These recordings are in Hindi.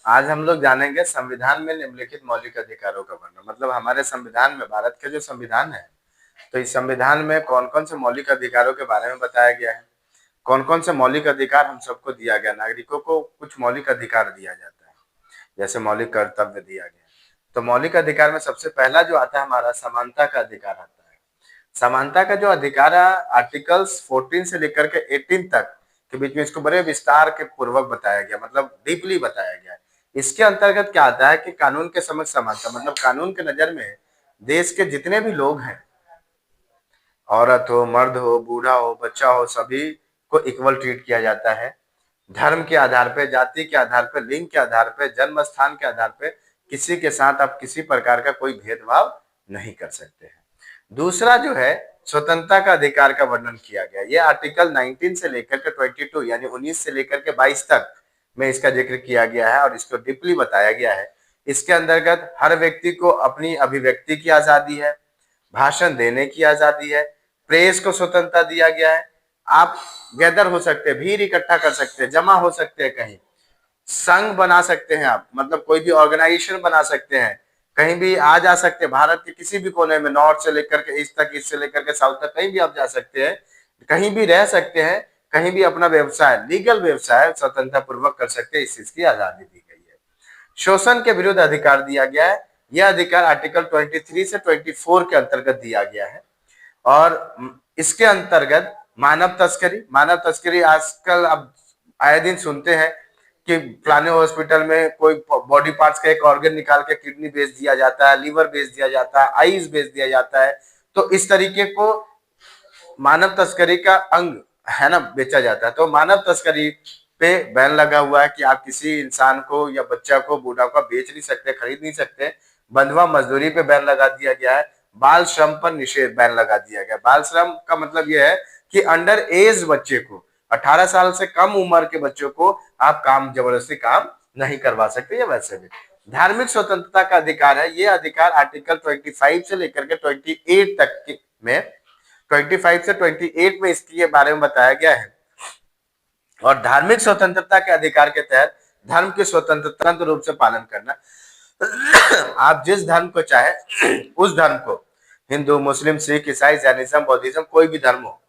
आज हम लोग जानेंगे संविधान में निम्नलिखित मौलिक अधिकारों का वर्णन। मतलब हमारे संविधान में, भारत के जो संविधान है, तो इस संविधान में कौन कौन से मौलिक अधिकारों के बारे में बताया गया है, कौन कौन से मौलिक अधिकार हम सबको दिया गया। नागरिकों को कुछ मौलिक अधिकार दिया जाता है, जैसे मौलिक कर्तव्य दिया गया। तो मौलिक अधिकार में सबसे पहला जो आता है हमारा समानता का अधिकार आता है। समानता का जो अधिकार है, आर्टिकल्स 14 से लेकर के 18 तक के बीच में इसको बड़े विस्तार के पूर्वक बताया गया, मतलब डीपली बताया गया है। इसके अंतर्गत क्या आता है कि कानून के समक्ष समानता, मतलब कानून के नजर में देश के जितने भी लोग हैं, औरत हो, मर्द हो, बूढ़ा हो, बच्चा हो, सभी को इक्वल ट्रीट किया जाता है। धर्म के आधार पे, जाति के आधार पे, लिंग के आधार पे, जन्म स्थान के आधार पे किसी के साथ आप किसी प्रकार का कोई भेदभाव नहीं कर सकते हैं। दूसरा जो है स्वतंत्रता का अधिकार का वर्णन किया गया। ये आर्टिकल 19 से लेकर के 22 यानी 19 से लेकर के 22 तक में इसका जिक्र किया गया है और इसको डीपली बताया गया है। इसके अंतर्गत हर व्यक्ति को अपनी अभिव्यक्ति की आजादी है, भाषण देने की आजादी है, प्रेस को स्वतंत्रता दिया गया है। आप गैदर हो सकते हैं, भीड़ इकट्ठा कर सकते हैं, जमा हो सकते हैं, कहीं संघ बना सकते हैं आप, मतलब कोई भी ऑर्गेनाइजेशन बना सकते हैं, कहीं भी आ जा सकते हैं। भारत के किसी भी कोने में, नॉर्थ से लेकर के ईस्ट तक, ईस्ट से लेकर के साउथ तक, कहीं भी आप जा सकते हैं, कहीं भी रह सकते हैं, कहीं भी अपना व्यवसाय, लीगल व्यवसाय स्वतंत्रता पूर्वक कर सकते हैं। इस चीज की आजादी दी गई है। शोषण के विरुद्ध अधिकार दिया गया है। यह अधिकार आर्टिकल 23 से 24 के अंतर्गत दिया गया है। और इसके अंतर्गत मानव तस्करी आजकल अब आए दिन सुनते हैं कि फलाने हॉस्पिटल में कोई बॉडी पार्ट्स का एक ऑर्गन निकाल के किडनी बेच दिया जाता है, लीवर बेच दिया जाता है, आईज बेच दिया जाता है। तो इस तरीके को मानव तस्करी का अंग है ना, बेचा जाता है। तो मानव तस्करी पे बैन लगा हुआ है कि आप किसी इंसान को या बच्चा को, बूढ़ा को बेच नहीं सकते, खरीद नहीं सकते। बंधुआ मजदूरी पे बैन लगा दिया गया है। बाल श्रम पर निषेध, बैन लगा दिया गया। बाल श्रम का मतलब यह है कि अंडर एज बच्चे को, 18 साल से कम उम्र के बच्चों को आप काम, जबरदस्ती काम नहीं करवा सकते। या वैसे भी धार्मिक स्वतंत्रता का अधिकार है। ये अधिकार आर्टिकल 25 से लेकर के 28 तक में, 25 से 28 में इसके बारे में बताया गया है। और धार्मिक स्वतंत्रता के अधिकार के तहत धर्म की स्वतंत्रता रूप से पालन करना। आप जिस धर्म को चाहे उस धर्म को, हिंदू, मुस्लिम, सिख, ईसाई, जैनिज्म, बौद्धिज्म, कोई भी धर्म हो।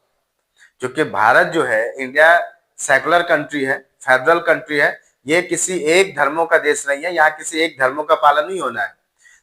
क्योंकि भारत जो है, इंडिया सेकुलर कंट्री है, फेडरल कंट्री है। ये किसी एक धर्मों का देश नहीं है। यहाँ किसी एक धर्मों का पालन नहीं होना है।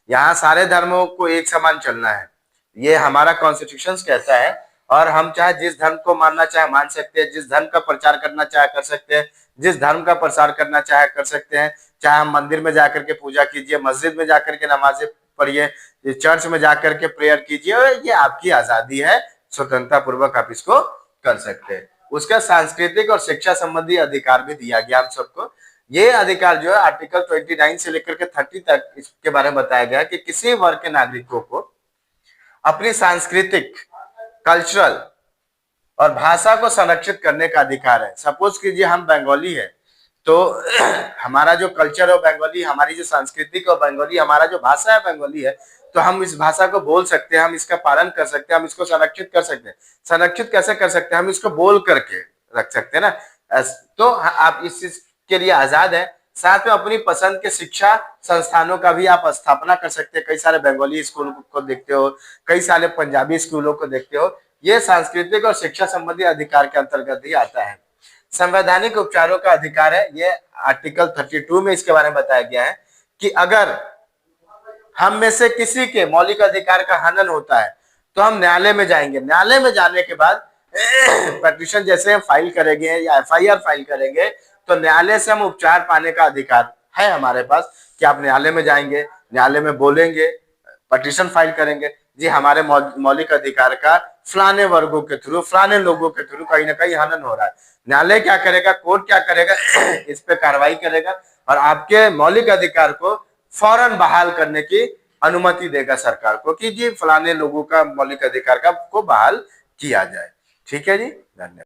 यहाँ सारे धर्मों को एक समान चलना है। ये हमारा कॉन्स्टिट्यूशन कहता है। और हम चाहे जिस धर्म को मानना चाहे मान सकते हैं, जिस धर्म का प्रचार करना चाहे कर सकते हैं, जिस धर्म का प्रसार करना चाहे कर सकते हैं। चाहे हम मंदिर में जाकर के पूजा कीजिए, मस्जिद में जाकर के नमाजें पढ़िए, चर्च में जाकर के प्रेयर कीजिए, ये आपकी आजादी है। स्वतंत्रता पूर्वक आप इसको कर सकते हैं। उसका सांस्कृतिक और शिक्षा संबंधी अधिकार भी दिया गया हम सबको। ये अधिकार जो है आर्टिकल 29 से लेकर के 30 तक इसके बारे में बताया गया कि किसी वर्ग के नागरिकों को अपनी सांस्कृतिक, कल्चरल और भाषा को संरक्षित करने का अधिकार है। सपोज कीजिए हम बंगाली है, तो हमारा जो कल्चर है बंगाली, हमारी जो संस्कृति है बंगाली, हमारा जो भाषा है बंगाली है, तो हम इस भाषा को बोल सकते हैं, हम इसका पालन कर सकते हैं, हम इसको संरक्षित कर सकते हैं। संरक्षित कैसे कर सकते हैं? हम इसको बोल करके रख सकते हैं ना। तो आप इस चीज के लिए आजाद है। साथ में अपनी पसंद के शिक्षा संस्थानों का भी आप स्थापना कर सकते हैं। कई सारे बंगाली स्कूल को देखते हो, कई सारे पंजाबी स्कूलों को देखते हो। ये सांस्कृतिक और शिक्षा संबंधी अधिकार के अंतर्गत ही आता है। संवैधानिक उपचारों का अधिकार है। ये आर्टिकल 32 में इसके बारे में बताया गया है कि अगर हम में से किसी के मौलिक अधिकार का हनन होता है तो हम न्यायालय में जाएंगे। न्यायालय में जाने के बाद पिटीशन जैसे फाइल करेंगे या एफआईआर फाइल करेंगे, तो न्यायालय से हम उपचार पाने का अधिकार है हमारे पास कि आप न्यायालय में जाएंगे, न्यायालय में बोलेंगे, पिटीशन फाइल करेंगे, जी हमारे मौलिक अधिकार का फलाने वर्गों के थ्रू, फलाने लोगों के थ्रू कहीं ना कहीं हनन हो रहा है। न्यायालय क्या करेगा, कोर्ट क्या करेगा, इस पे कार्रवाई करेगा और आपके मौलिक अधिकार को फौरन बहाल करने की अनुमति देगा सरकार को कि जी फलाने लोगों का मौलिक अधिकार का को बहाल किया जाए। ठीक है जी, धन्यवाद।